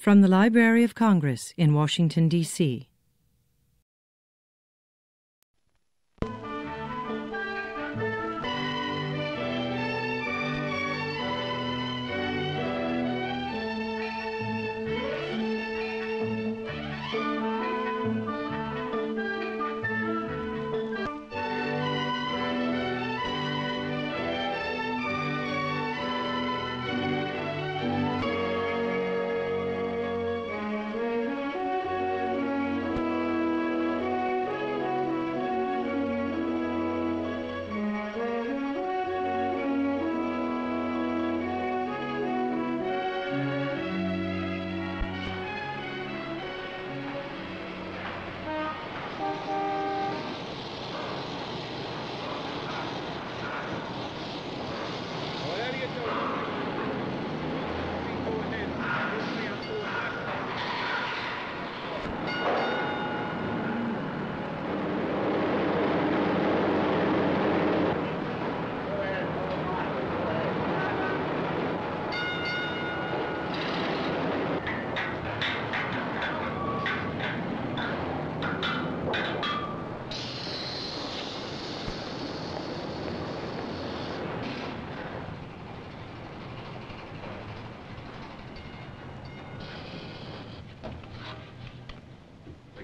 From the Library of Congress in Washington, D.C.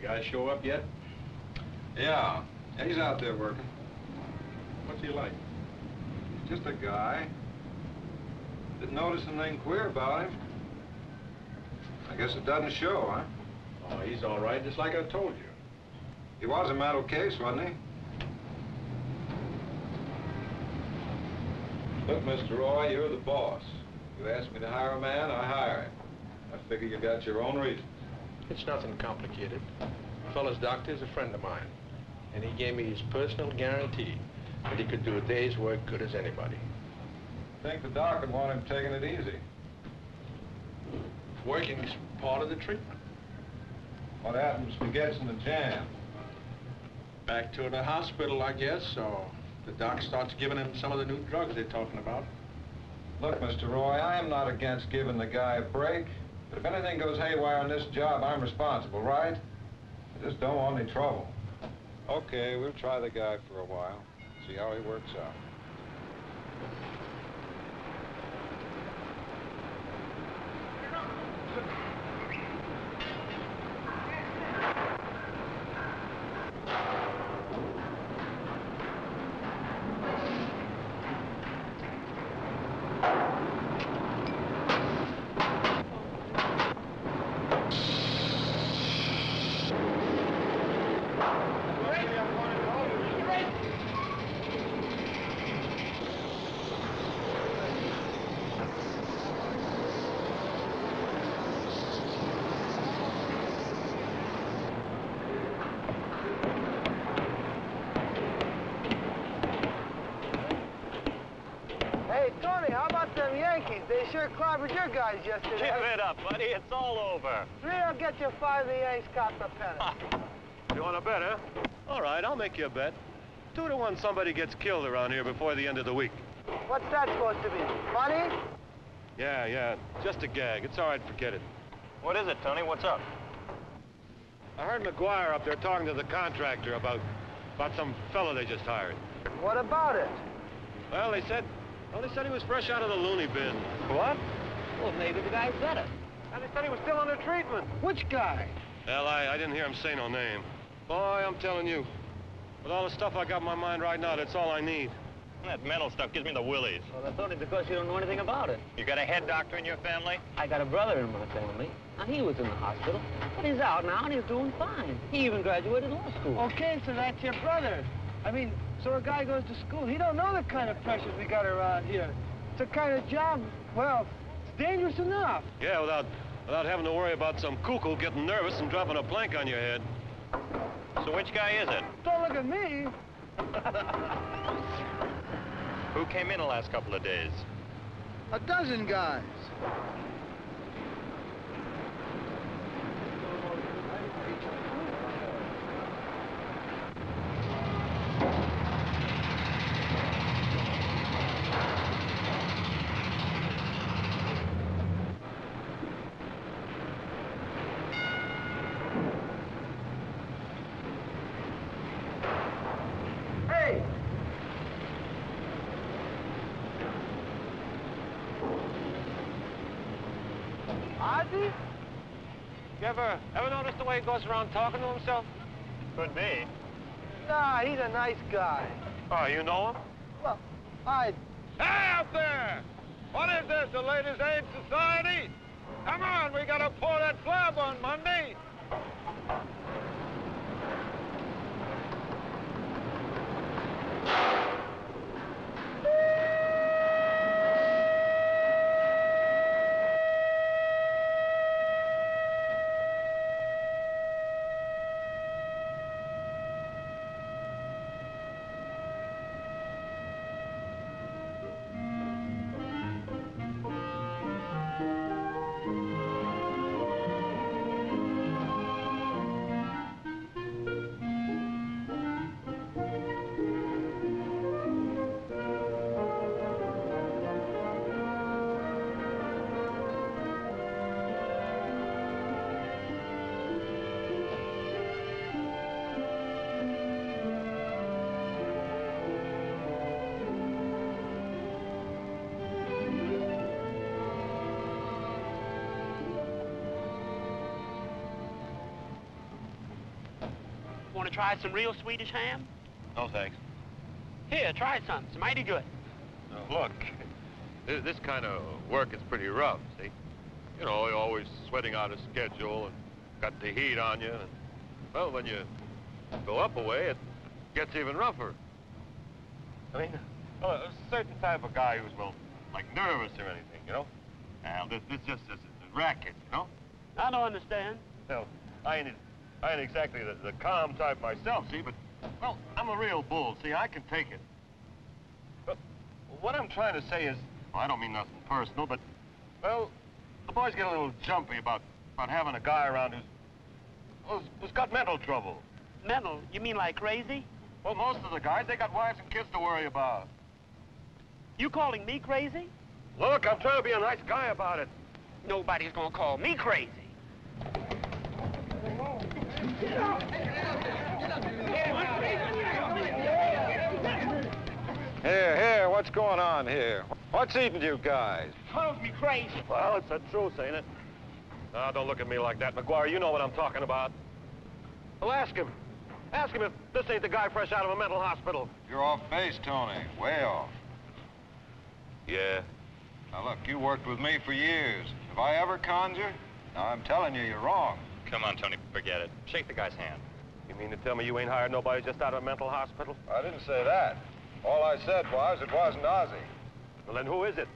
Guy show up yet? Yeah, he's out there working. What's he like? He's just a guy. Didn't notice anything queer about him. I guess it doesn't show, huh? Oh, he's all right, just like I told you. He was a metal case, wasn't he? Look, Mr. Roy, you're the boss. You ask me to hire a man, I hire him. I figure you got your own reasons. It's nothing complicated. Fellow's doctor is a friend of mine, and he gave me his personal guarantee that he could do a day's work good as anybody. I think the doc would want him taking it easy. Working's part of the treatment. What happens if he gets in the jam? Back to the hospital, I guess, or the doc starts giving him some of the new drugs they're talking about. Look, Mr. Roy, I am not against giving the guy a break. But if anything goes haywire on this job, I'm responsible, right? I just don't want any trouble. Okay, we'll try the guy for a while, see how he works out. They sure clobbered your guys yesterday. Give it up, buddy. It's all over. I'll get you 5 of the ace copper pennant. You want to bet, huh? All right, I'll make you a bet. 2 to 1 somebody gets killed around here before the end of the week. What's that supposed to be? Money? Yeah. Just a gag. It's all right, forget it. What is it, Tony? What's up? I heard McGuire up there talking to the contractor about some fella they just hired. What about it? Well, they said he was fresh out of the loony bin. What? Well, maybe the guy's better. And they said he was still under treatment. Which guy? Hell, I didn't hear him say no name. Boy, I'm telling you, with all the stuff I got in my mind right now, that's all I need. That mental stuff gives me the willies. Well, that's only because you don't know anything about it. You got a head doctor in your family? I got a brother in my family. Now, he was in the hospital, but he's out now and he's doing fine. He even graduated law school. Okay, so that's your brother. I mean, so a guy goes to school. He don't know the kind of pressures we got around here. It's a kind of job, well, it's dangerous enough. Yeah, without having to worry about some cuckoo getting nervous and dropping a plank on your head. So which guy is it? Don't look at me. Who came in the last couple of days? A dozen guys. Ozzy? You ever notice the way he goes around talking to himself? Could be. Nah, he's a nice guy. Oh, you know him? Well, I... Hey, out there! What is this, the Ladies' Aid Society? Come on, we gotta pour that slab on Monday. Want to try some real Swedish ham? No, thanks. Here, try some. It's mighty good. Look, this kind of work is pretty rough, see? You know, you're always sweating out a schedule and got the heat on you. And, well, when you go up a way, it gets even rougher. I mean, a certain type of guy who's, well, like nervous or anything, you know? Now, this just is a racket, you know? I don't understand. Well, I ain't exactly the calm type myself, see, but, well, I'm a real bull, see, I can take it. But what I'm trying to say is, well, I don't mean nothing personal, but, well, the boys get a little jumpy about having a guy around who's got mental trouble. Mental? You mean like crazy? Well, most of the guys, they got wives and kids to worry about. You calling me crazy? Look, I'm trying to be a nice guy about it. Nobody's gonna call me crazy. Here, what's going on here? What's eating you guys? Calls me crazy. Well, it's the truth, ain't it? Now, don't look at me like that, McGuire. You know what I'm talking about. Well, ask him. Ask him if this ain't the guy fresh out of a mental hospital. You're off base, Tony. Way off. Yeah. Now, look, you worked with me for years. Have I ever conned you? Now, I'm telling you, you're wrong. Come on, Tony, forget it. Shake the guy's hand. You mean to tell me you ain't hired nobody just out of a mental hospital? I didn't say that. All I said was it wasn't Ozzy. Well, then who is it?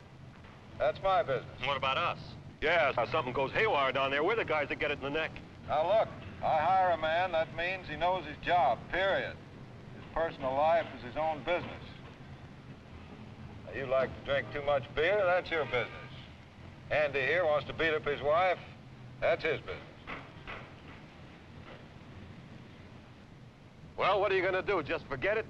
That's my business. What about us? Yeah, if something goes haywire down there, we're the guys that get it in the neck. Now, look, I hire a man, that means he knows his job, period. His personal life is his own business. Now, you like to drink too much beer, that's your business. Andy here wants to beat up his wife, that's his business. Well, what are you gonna do, just forget it?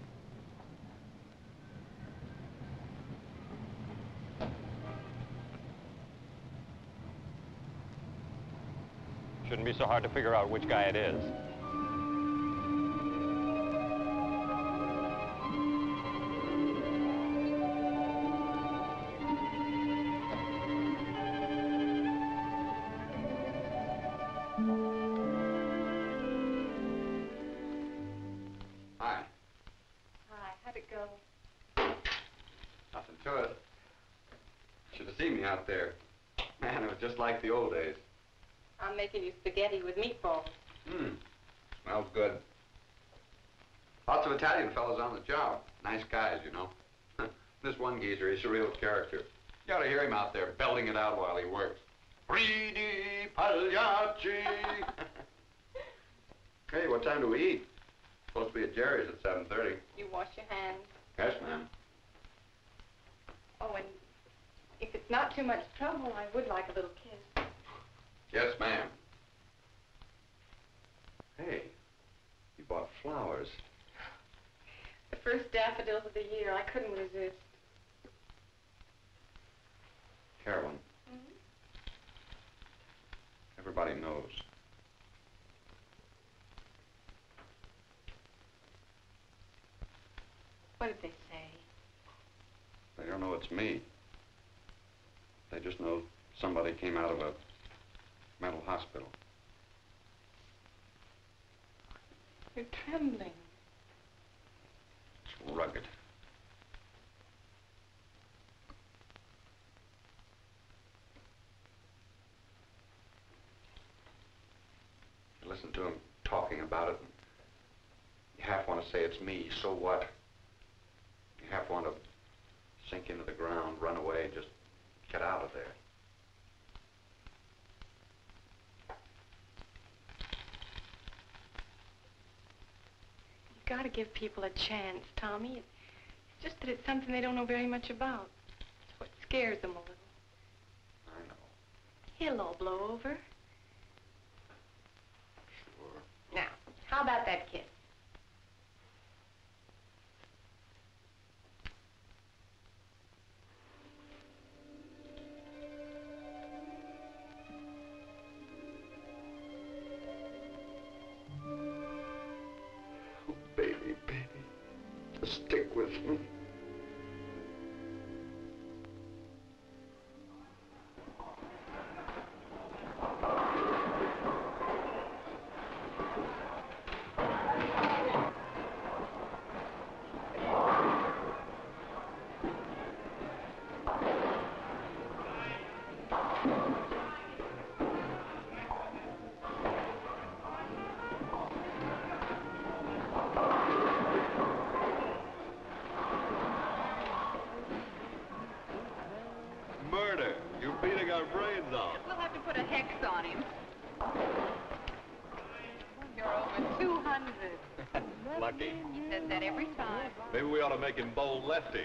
Shouldn't be so hard to figure out which guy it is. Hi. Hi, how'd it go? Nothing to it. Should have seen me out there. Man, it was just like the old days. I'm making you spaghetti with meatballs. Smells good. Lots of Italian fellas on the job. Nice guys, you know. This one geezer, he's a real character. You ought to hear him out there belting it out while he works. Ridi Pagliacci! Hey, what time do we eat? Supposed to be at Jerry's at 7:30. You wash your hands. Yes, ma'am. Oh, and if it's not too much trouble, I would like a little kiss. Yes, ma'am. Hey, you bought flowers. The first daffodils of the year, I couldn't resist. Carolyn. Everybody knows. What did they say? They don't know it's me. They just know somebody came out of a Mental hospital. You're trembling. It's rugged. You listen to him talking about it, and you half want to say it's me, so what? You half want to sink into the ground, run away, just get out of there. You gotta give people a chance, Tommy. It's just that it's something they don't know very much about. It's what scares them a little. I know. He'll all blow over. Sure. Now, how about that kiss? Baby, just stick with me. Murder. You're beating our brains out. We'll have to put a hex on him. You're over 200. Lucky. He says that every time. Maybe we ought to make him bold lefty.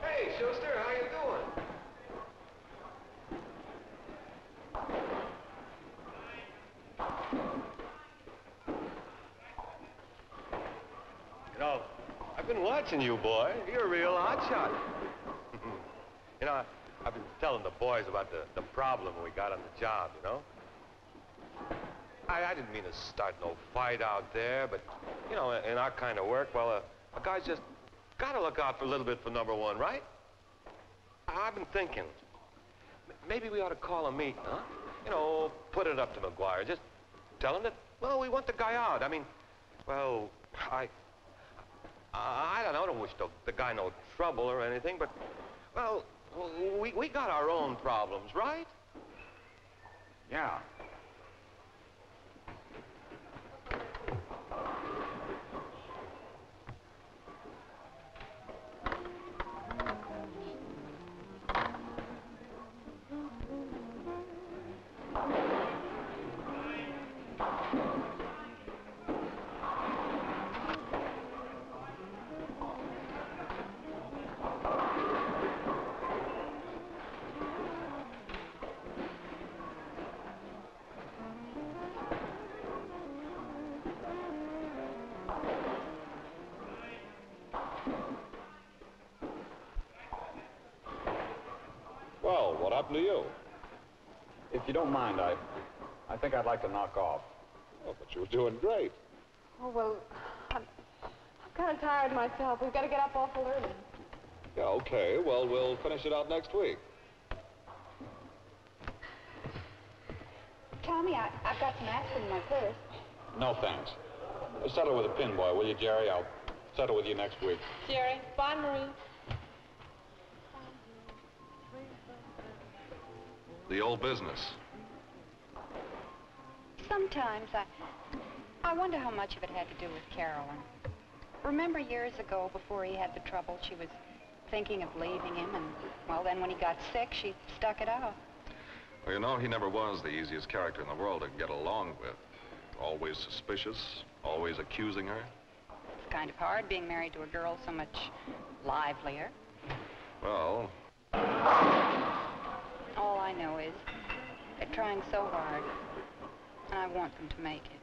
Hey, Schuster, how you doing? You know, I've been watching you, boy. You're a real hotshot. You know, I've been telling the boys about the problem we got on the job, you know? I didn't mean to start no fight out there, but, you know, in our kind of work, well, a guy's just got to look out for a little bit for number one, right? I've been thinking, maybe we ought to call a meeting, huh? You know, put it up to McGuire. Just tell him that, well, we want the guy out. I mean, well, I don't know. I don't wish the guy no trouble or anything, but, well, we got our own problems, right? Yeah. Well, what happened to you? If you don't mind, I think I'd like to knock off. Oh, but you were doing great. Oh, well, I'm kind of tired myself. We've got to get up awful early. Yeah, okay. Well, we'll finish it out next week. Tommy, I've got some aspirin in my purse. No, thanks. Settle with a pin, boy, will you, Jerry? I'll settle with you next week. Jerry. Bye, Marie. The old business. Sometimes I wonder how much of it had to do with Carolyn. Remember years ago, before he had the trouble, she was thinking of leaving him, and, well, then when he got sick, she stuck it out. Well, you know, he never was the easiest character in the world to get along with. Always suspicious, always accusing her. It's kind of hard being married to a girl so much livelier. Well, all I know is they're trying so hard, and I want them to make it.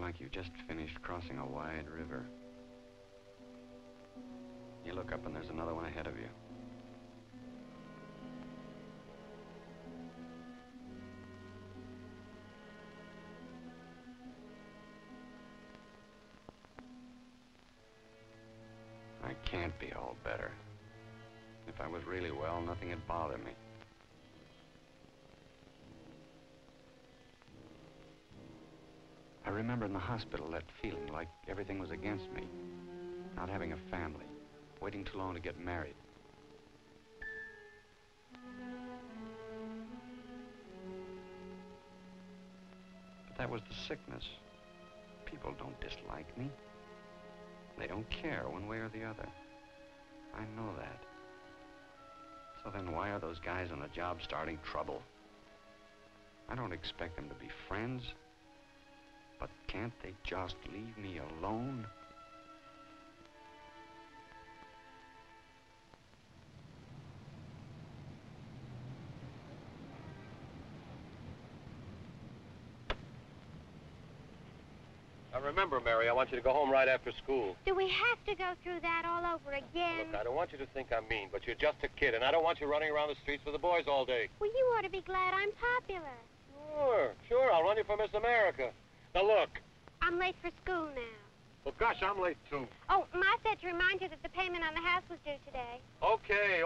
like you just finished crossing a wide river. You look up and there's another one ahead of you. I can't be all better. If I was really well, nothing would bother me. I remember in the hospital that feeling like everything was against me. Not having a family, waiting too long to get married. But that was the sickness. People don't dislike me. They don't care one way or the other. I know that. So then why are those guys on the job starting trouble? I don't expect them to be friends. But can't they just leave me alone? Now remember, Mary, I want you to go home right after school. Do we have to go through that all over again? Look, I don't want you to think I'm mean, but you're just a kid, and I don't want you running around the streets with the boys all day. Well, you ought to be glad I'm popular. Sure, I'll run you for Miss America. Now look. I'm late for school now. Well, gosh, I'm late too. Oh, Ma said to remind you that the payment on the house was due today. Okay.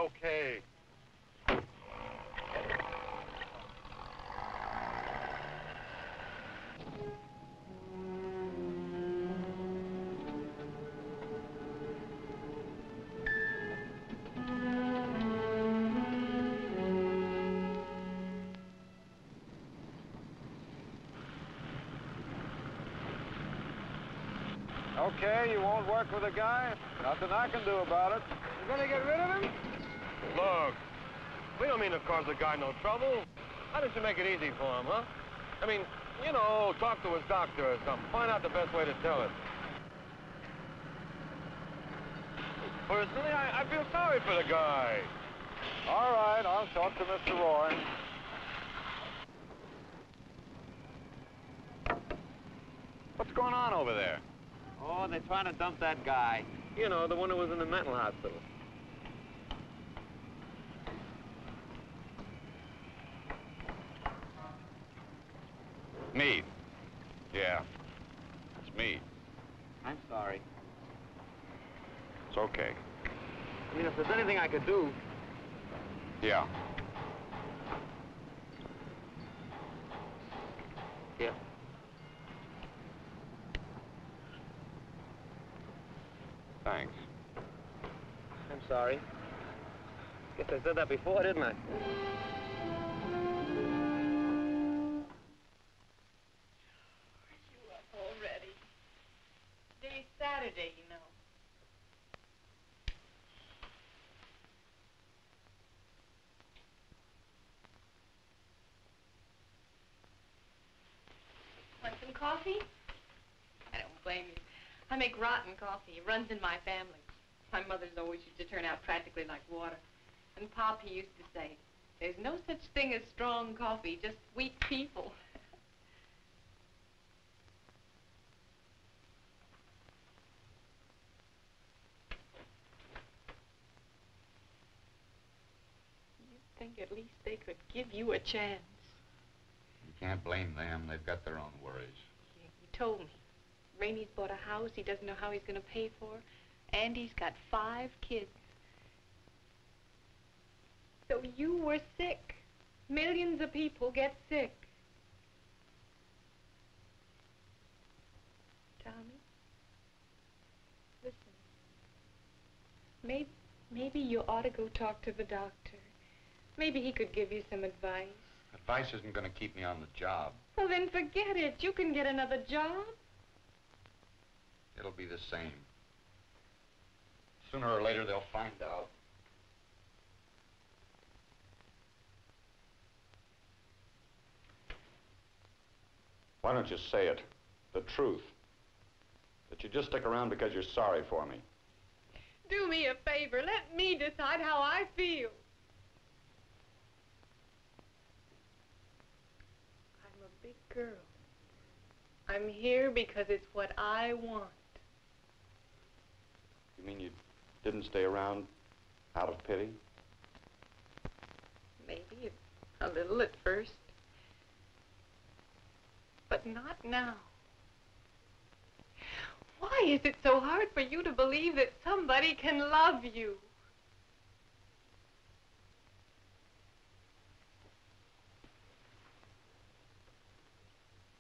Okay, you won't work with a guy? Nothing I can do about it. You're gonna get rid of him? Look, we don't mean to cause the guy no trouble. Why don't you make it easy for him, huh? I mean, you know, talk to his doctor or something. Find out the best way to tell it. Personally, I feel sorry for the guy. All right, I'll talk to Mr. Roy. What's going on over there? Oh, they're trying to dump that guy. You know, the one who was in the mental hospital. Me. Yeah, it's me. I'm sorry. It's okay. I mean, if there's anything I could do... Yeah. Here. Thanks. I'm sorry. Guess I said that before, didn't I? You up already? Today's Saturday, you know. Want some coffee? I don't blame you. I make rotten coffee. It runs in my family. My mother's always used to turn out practically like water. And Pop, he used to say, there's no such thing as strong coffee, just weak people. You'd think at least they could give you a chance. You can't blame them. They've got their own worries. You told me. Rainey's bought a house he doesn't know how he's going to pay for. Andy's got 5 kids. So you were sick. Millions of people get sick. Tommy, listen. Maybe you ought to go talk to the doctor. Maybe he could give you some advice. Advice isn't going to keep me on the job. Well, then forget it. You can get another job. It'll be the same. Sooner or later, they'll find out. Why don't you say it? The truth. That you just stick around because you're sorry for me. Do me a favor. Let me decide how I feel. I'm a big girl. I'm here because it's what I want. You mean you didn't stay around out of pity? Maybe a little at first. But not now. Why is it so hard for you to believe that somebody can love you?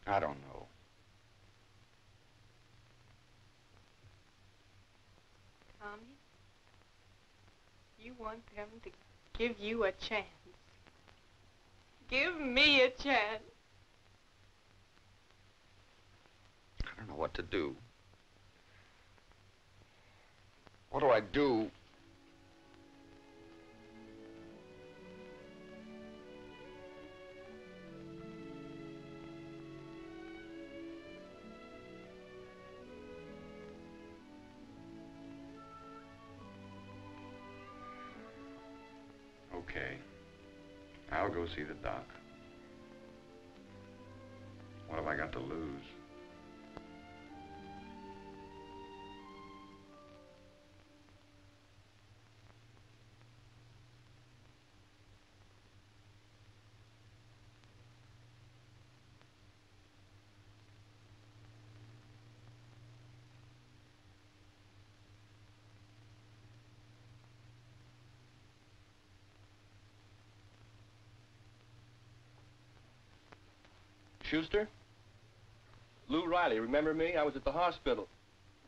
I don't know. Tommy, you want them to give you a chance. Give me a chance. I don't know what to do. What do I do? Okay. I'll go see the doc. What have I got to lose? Schuster? Lou Riley, remember me? I was at the hospital.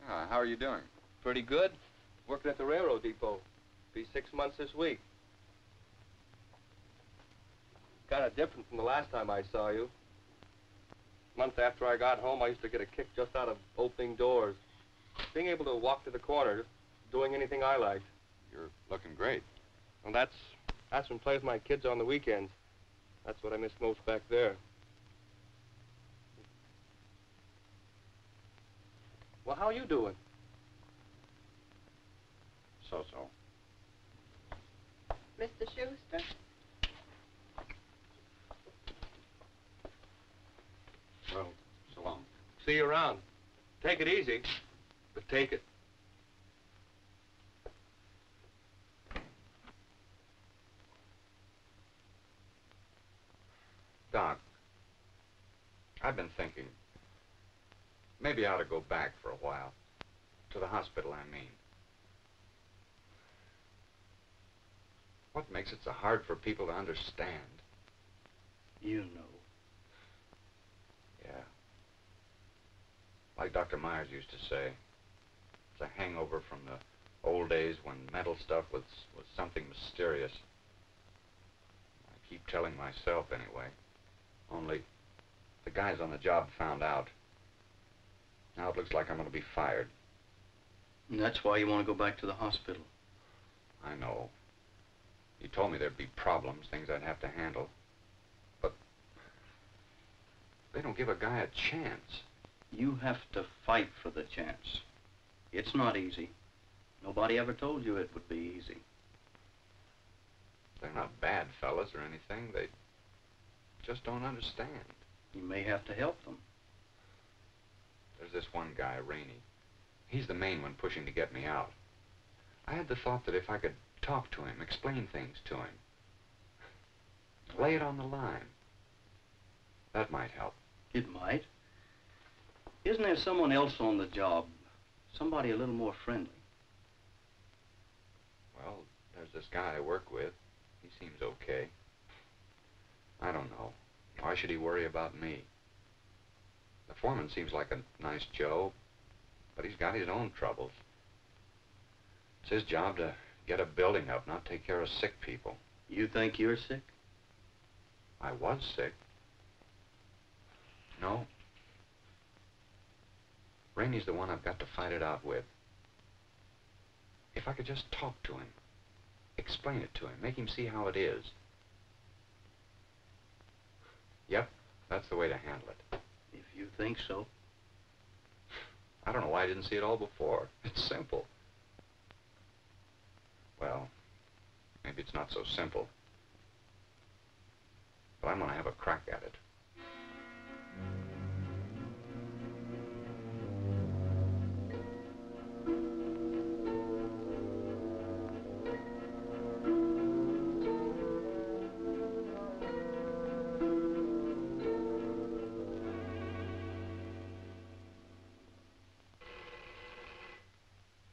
Ah, how are you doing? Pretty good. Working at the railroad depot. Be 6 months this week. Kind of different from the last time I saw you. A month after I got home, I used to get a kick just out of opening doors. Being able to walk to the corner, just doing anything I liked. You're looking great. And that's when plays my kids on the weekends. That's what I miss most back there. Well, how are you doing? So-so. Mr. Schuster? Well, so long. See you around. Take it easy, but take it. Doc, I've been thinking, maybe I ought to go back for a while. To the hospital, I mean. What makes it so hard for people to understand? You know. Yeah. Like Dr. Myers used to say, it's a hangover from the old days when mental stuff was something mysterious. I keep telling myself anyway. Only the guys on the job found out. Now it looks like I'm going to be fired. And that's why you want to go back to the hospital. I know. You told me there'd be problems, things I'd have to handle. But they don't give a guy a chance. You have to fight for the chance. It's not easy. Nobody ever told you it would be easy. They're not bad fellas or anything. They just don't understand. You may have to help them. There's this one guy, Rainey. He's the main one pushing to get me out. I had the thought that if I could talk to him, explain things to him, lay it on the line, that might help. It might. Isn't there someone else on the job? Somebody a little more friendly? Well, there's this guy I work with. He seems okay. I don't know. Why should he worry about me? The foreman seems like a nice Joe, but he's got his own troubles. It's his job to get a building up, not take care of sick people. You think you're sick? I was sick. No. Rainey's the one I've got to fight it out with. If I could just talk to him, explain it to him, make him see how it is. Yep, that's the way to handle it. If you think so. I don't know why I didn't see it all before. It's simple. Well, maybe it's not so simple. But I'm going to have a crack at it.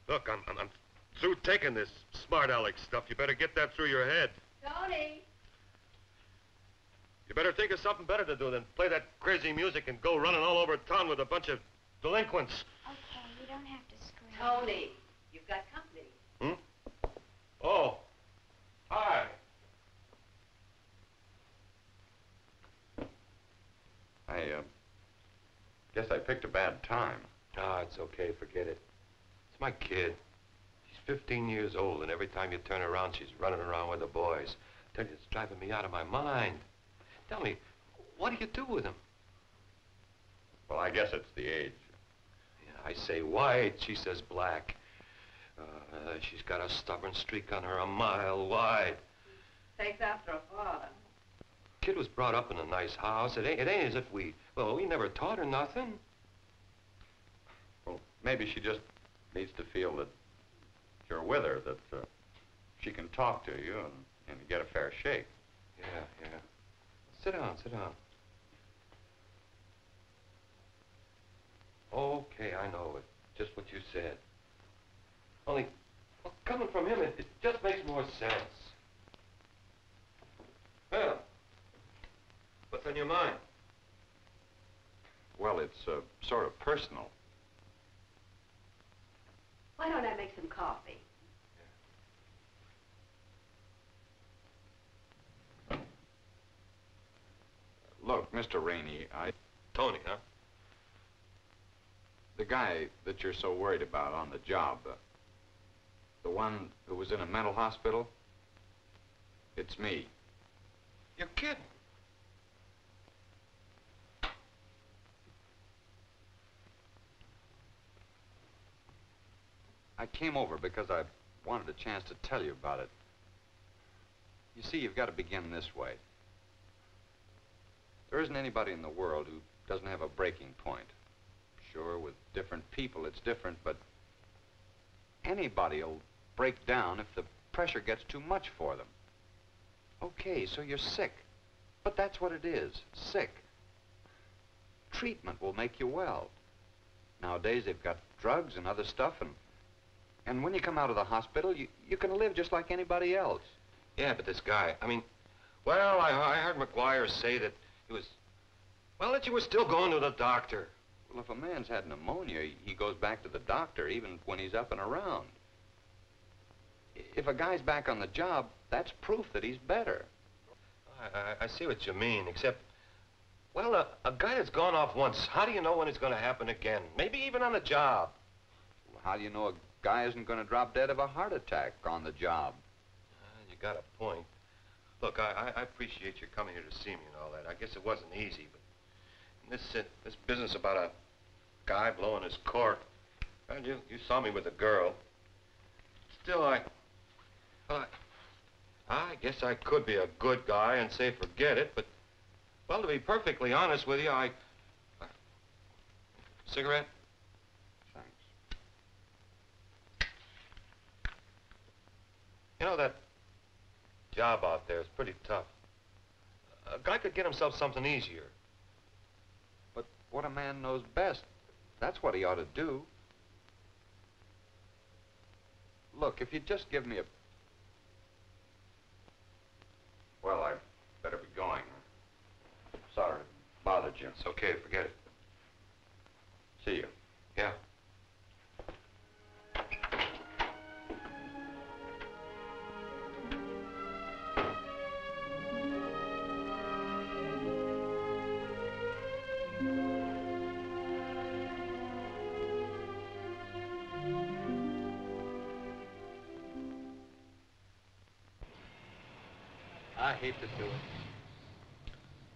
Look, I'm through taking this smart aleck stuff. You better get that through your head. Tony! You better think of something better to do than play that crazy music and go running all over town with a bunch of delinquents. Okay, you don't have to scream. Tony, you've got company. Hmm? Oh. Hi. I guess I picked a bad time. Ah, it's okay. Forget it. It's my kid. She's 15 years old, and every time you turn around, she's running around with the boys. I tell you, it's driving me out of my mind. Tell me, what do you do with him? Well, I guess it's the age. Yeah, I say white, she says black. She's got a stubborn streak on her a mile wide. Takes after a father. Kid was brought up in a nice house. It ain't as if we never taught her nothing. Well, maybe she just needs to feel that you're with her, that she can talk to you and get a fair shake. Yeah, yeah. Sit down, sit down. Okay, I know it. Just what you said. Only, well, coming from him, it just makes more sense. Well, what's on your mind? Well, it's sort of personal. Why don't I make some coffee? Look, Mr. Rainey, Tony, huh? The guy that you're so worried about on the job, the one who was in a mental hospital, it's me. You're kidding. I came over because I wanted a chance to tell you about it. You see, you've got to begin this way. There isn't anybody in the world who doesn't have a breaking point. Sure, with different people it's different, but anybody will break down if the pressure gets too much for them. Okay, so you're sick, but that's what it is, sick. Treatment will make you well. Nowadays they've got drugs and other stuff, and when you come out of the hospital, you can live just like anybody else. Yeah, but this guy, well, I heard McGuire say that he was, well, that you were still going to the doctor. Well, if a man's had pneumonia, he goes back to the doctor even when he's up and around. If a guy's back on the job, that's proof that he's better. I see what you mean, except, well, a guy that's gone off once, how do you know when it's going to happen again? Maybe even on the job. Well, how do you know a guy isn't going to drop dead of a heart attack on the job? You got a point. Look, I appreciate your coming here to see me and all that. I guess it wasn't easy, but this business about a guy blowing his cork, well, you saw me with a girl. Still, I guess I could be a good guy and say forget it, but, well, to be perfectly honest with you, cigarette? Thanks. You know, that job out there is pretty tough. A guy could get himself something easier. But what a man knows best, that's what he ought to do. Look, if you'd just give me a... Well, I'd better be going. Sorry, bothered you. It's okay, forget it. See you. Yeah. I hate to do it.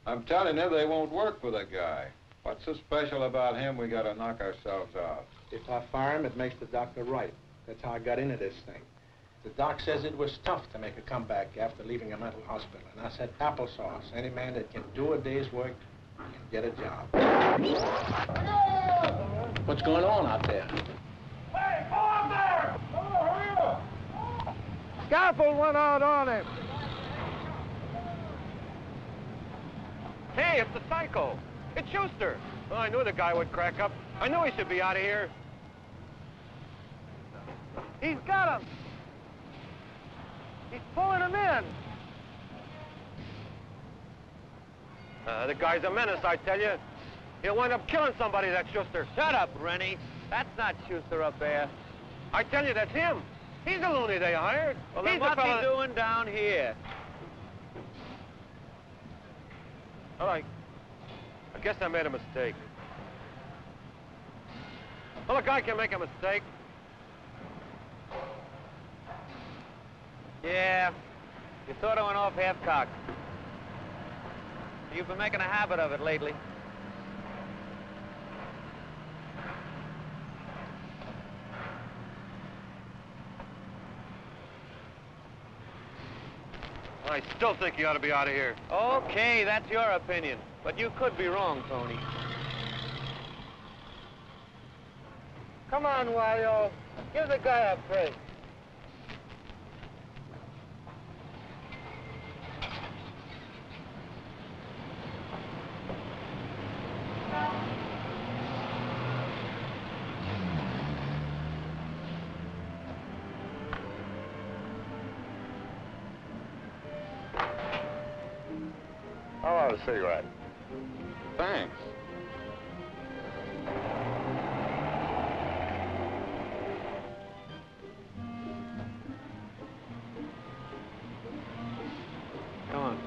I'm telling you, they won't work for the guy. What's so special about him, we gotta knock ourselves out. If I fire him, it makes the doctor right. That's how I got into this thing. The doc says it was tough to make a comeback after leaving a mental hospital. And I said, applesauce. Any man that can do a day's work can get a job. What's going on out there? Hey, go up there! Oh, hurry up! Scaffold went out on him. Hey, it's the psycho. It's Schuster. Oh, I knew the guy would crack up. I knew he should be out of here. He's got him. He's pulling him in. The guy's a menace, I tell you. He'll wind up killing somebody, that Schuster. Shut up, Rennie. That's not Schuster up there. I tell you, that's him. He's the loony they hired. Well, He's then the what's fella he doing down here? All right. I guess I made a mistake. Well, a guy can make a mistake. Yeah, you sort of went off half-cocked. You've been making a habit of it lately. I still think you ought to be out of here. Okay, that's your opinion. But you could be wrong, Tony. Come on, Wario. Give the guy a break. How about a cigarette? Thanks. Come on.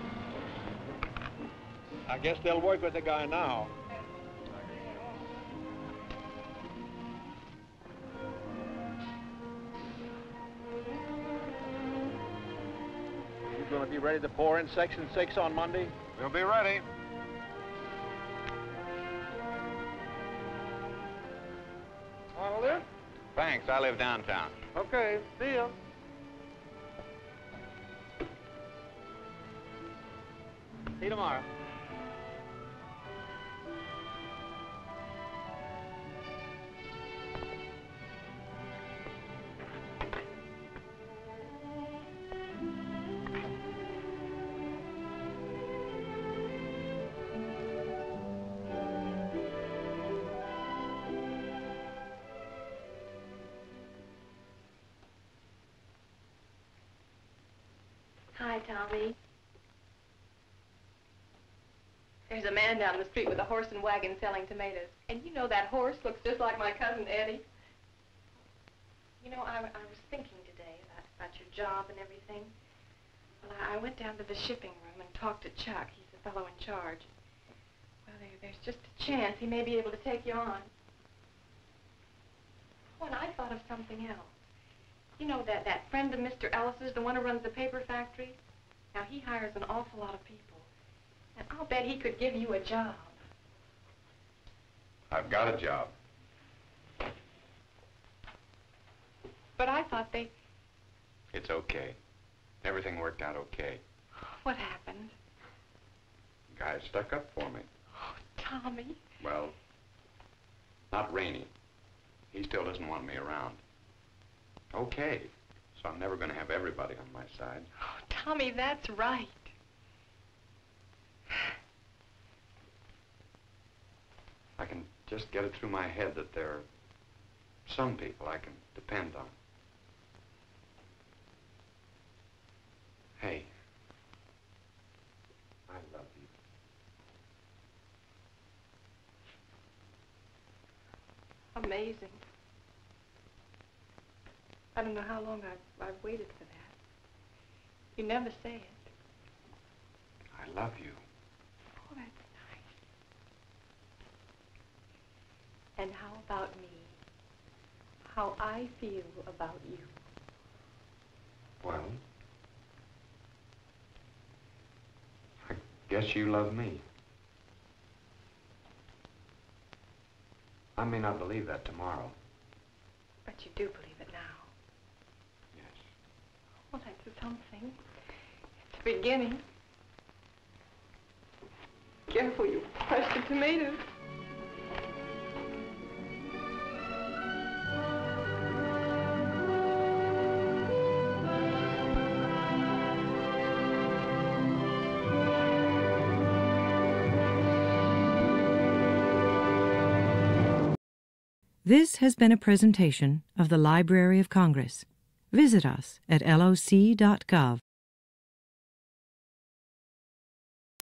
I guess they'll work with the guy now. You gonna be ready to pour in Section 6 on Monday? We'll be ready. Want to live? Thanks, I live downtown. Okay, see ya. See you tomorrow. Hi, Tommy. There's a man down the street with a horse and wagon selling tomatoes. And you know that horse looks just like my cousin Eddie. You know, I was thinking today about your job and everything. Well, I went down to the shipping room and talked to Chuck. He's the fellow in charge. Well, there's just a chance he may be able to take you on. Oh, and I thought of something else. You know that friend of Mr. Ellis's, the one who runs the paper factory? Now, he hires an awful lot of people. And I'll bet he could give you a job. I've got a job. But I thought they... It's okay. Everything worked out okay. What happened? The guy stuck up for me. Oh, Tommy. Well, not Rainey. He still doesn't want me around. Okay. So I'm never going to have everybody on my side. Oh, Tommy, that's right. I can just get it through my head that there are some people I can depend on. Hey, I love you. Amazing. I don't know how long I've waited for that. You never say it. I love you. Oh, that's nice. And how about me? How I feel about you? Well, I guess you love me. I may not believe that tomorrow. But you do believe it now. Yes. Well, that's something. It's a beginning. Careful, you crush the tomatoes. This has been a presentation of the Library of Congress. Visit us at loc.gov.